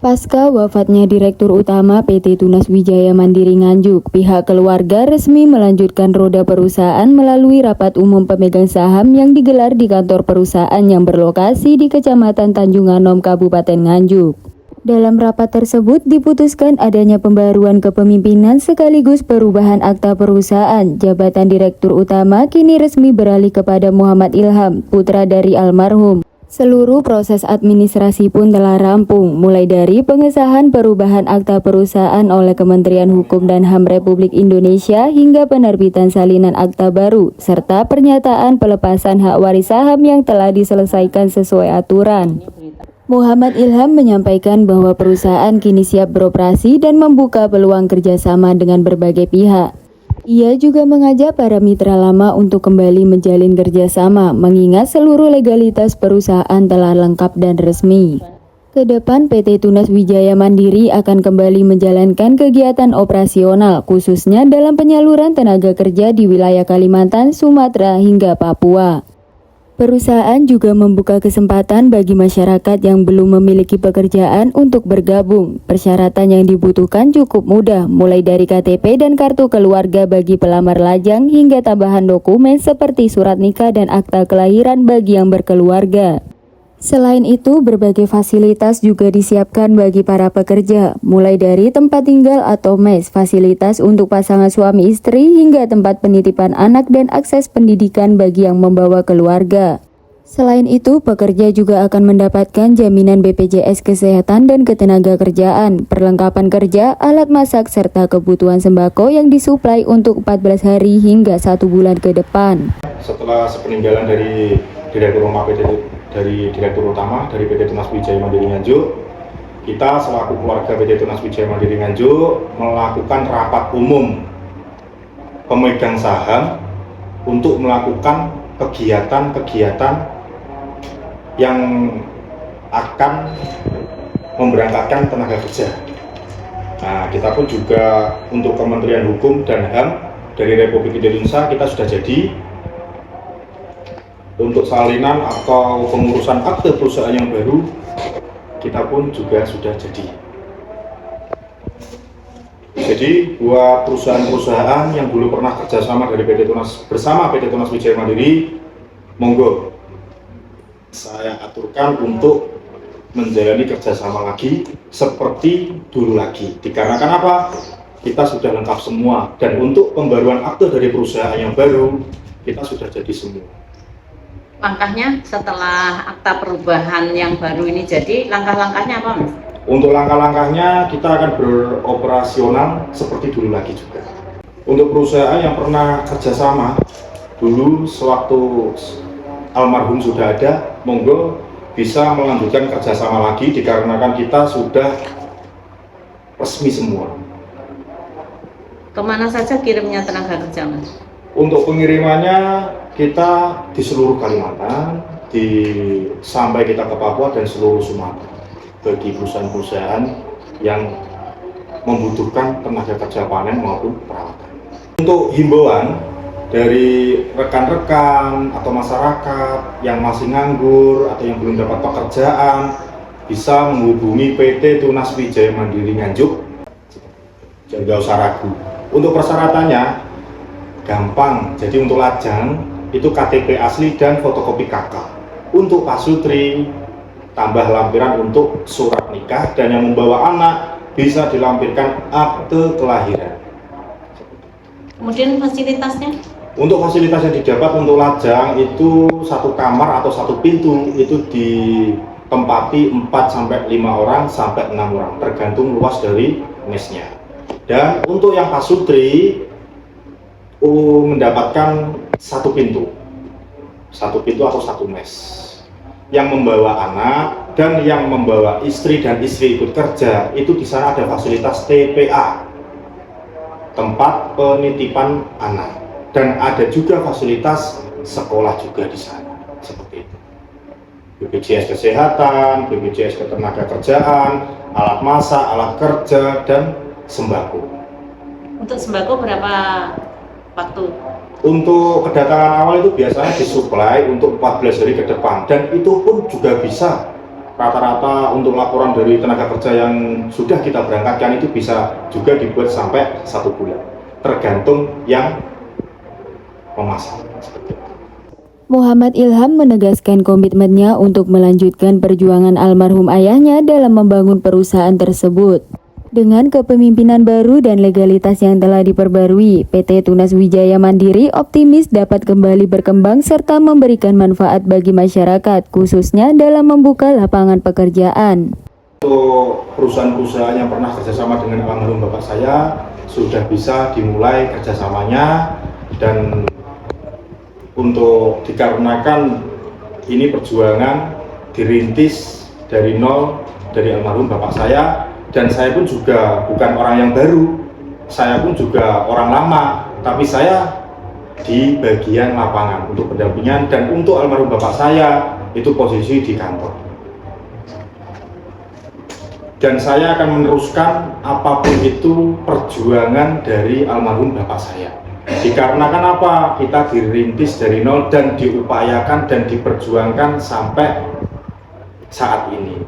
Pasca wafatnya Direktur Utama PT Tunas Wijaya Mandiri Nganjuk, pihak keluarga resmi melanjutkan roda perusahaan melalui rapat umum pemegang saham yang digelar di kantor perusahaan yang berlokasi di Kecamatan Tanjung Anom, Kabupaten Nganjuk. Dalam rapat tersebut diputuskan adanya pembaruan kepemimpinan sekaligus perubahan akta perusahaan. Jabatan Direktur Utama kini resmi beralih kepada Muhammad Ilham, putra dari almarhum. Seluruh proses administrasi pun telah rampung, mulai dari pengesahan perubahan akta perusahaan oleh Kementerian Hukum dan HAM Republik Indonesia hingga penerbitan salinan akta baru, serta pernyataan pelepasan hak waris saham yang telah diselesaikan sesuai aturan. Muhammad Ilham menyampaikan bahwa perusahaan kini siap beroperasi dan membuka peluang kerjasama dengan berbagai pihak. Ia juga mengajak para mitra lama untuk kembali menjalin kerjasama, mengingat seluruh legalitas perusahaan telah lengkap dan resmi. Kedepan PT Tunas Wijaya Mandiri akan kembali menjalankan kegiatan operasional, khususnya dalam penyaluran tenaga kerja di wilayah Kalimantan, Sumatera, hingga Papua. Perusahaan juga membuka kesempatan bagi masyarakat yang belum memiliki pekerjaan untuk bergabung. Persyaratan yang dibutuhkan cukup mudah, mulai dari KTP dan kartu keluarga bagi pelamar lajang hingga tambahan dokumen seperti surat nikah dan akta kelahiran bagi yang berkeluarga. Selain itu, berbagai fasilitas juga disiapkan bagi para pekerja, mulai dari tempat tinggal atau mes, fasilitas untuk pasangan suami istri, hingga tempat penitipan anak dan akses pendidikan bagi yang membawa keluarga. Selain itu, pekerja juga akan mendapatkan jaminan BPJS Kesehatan dan Ketenagakerjaan, perlengkapan kerja, alat masak, serta kebutuhan sembako yang disuplai untuk 14 hari hingga 1 bulan ke depan. Setelah sepeninggalan dari Direktur Utama dari PT Tunas Wijaya Mandiri Nganjuk, kita selaku keluarga PT Tunas Wijaya Mandiri Nganjuk melakukan rapat umum pemegang saham untuk melakukan kegiatan-kegiatan yang akan memberangkatkan tenaga kerja. Nah, kita pun juga untuk Kementerian Hukum dan HAM dari Republik Indonesia kita sudah jadi. Untuk salinan atau pengurusan akte perusahaan yang baru, kita pun juga sudah jadi. Jadi buat perusahaan-perusahaan yang dulu pernah kerjasama dari PT Tunas bersama PT Tunas Wijaya Mandiri, monggo saya aturkan untuk menjalani kerjasama lagi seperti dulu lagi. Dikarenakan apa? Kita sudah lengkap semua, dan untuk pembaruan akte dari perusahaan yang baru kita sudah jadi semua. Langkahnya setelah akta perubahan yang baru ini jadi, langkah-langkahnya apa, Mas? Untuk langkah-langkahnya kita akan beroperasional seperti dulu lagi juga. Untuk perusahaan yang pernah kerjasama dulu sewaktu almarhum sudah ada, monggo bisa melanjutkan kerjasama lagi dikarenakan kita sudah resmi semua. Kemana saja kirimnya tenaga kerja, Mas? Untuk pengirimannya kita di seluruh Kalimantan, sampai kita ke Papua dan seluruh Sumatera bagi perusahaan-perusahaan yang membutuhkan tenaga kerja panen maupun perawatan. Untuk himbauan dari rekan-rekan atau masyarakat yang masih nganggur atau yang belum dapat pekerjaan, bisa menghubungi PT Tunas Wijaya Mandiri Nganjuk. Jangan nggak usah ragu. Untuk persyaratannya gampang. Jadi untuk lajang itu KTP asli dan fotokopi KK. Untuk pasutri tambah lampiran untuk surat nikah, dan yang membawa anak bisa dilampirkan akte kelahiran. Kemudian fasilitasnya? Untuk fasilitas yang didapat untuk lajang itu satu kamar atau satu pintu itu ditempati 4-5 orang sampai 6 orang tergantung luas dari mesnya. Dan untuk yang pasutri mendapatkan satu pintu atau satu mes. Yang membawa anak dan yang membawa istri dan istri ikut kerja itu di sana ada fasilitas TPA, tempat penitipan anak, dan ada juga fasilitas sekolah juga di sana seperti itu. BPJS Kesehatan, BPJS Ketenagakerjaan, alat masak, alat kerja, dan sembako. Untuk sembako berapa waktu? Untuk kedatangan awal itu biasanya disuplai untuk 14 hari ke depan, dan itu pun juga bisa rata-rata untuk laporan dari tenaga kerja yang sudah kita berangkatkan itu bisa juga dibuat sampai 1 bulan, tergantung yang memasang. Muhammad Ilham menegaskan komitmennya untuk melanjutkan perjuangan almarhum ayahnya dalam membangun perusahaan tersebut. Dengan kepemimpinan baru dan legalitas yang telah diperbarui, PT Tunas Wijaya Mandiri optimis dapat kembali berkembang serta memberikan manfaat bagi masyarakat, khususnya dalam membuka lapangan pekerjaan. Untuk perusahaan-perusahaan yang pernah kerjasama dengan almarhum bapak saya, sudah bisa dimulai kerjasamanya, dan untuk dikarenakan ini perjuangan dirintis dari nol dari almarhum bapak saya, dan saya pun juga bukan orang yang baru, saya pun juga orang lama, tapi saya di bagian lapangan untuk pendampingan, dan untuk almarhum bapak saya itu posisi di kantor. Dan saya akan meneruskan apapun itu perjuangan dari almarhum bapak saya. Dikarenakan apa? Kita dirintis dari nol dan diupayakan dan diperjuangkan sampai saat ini.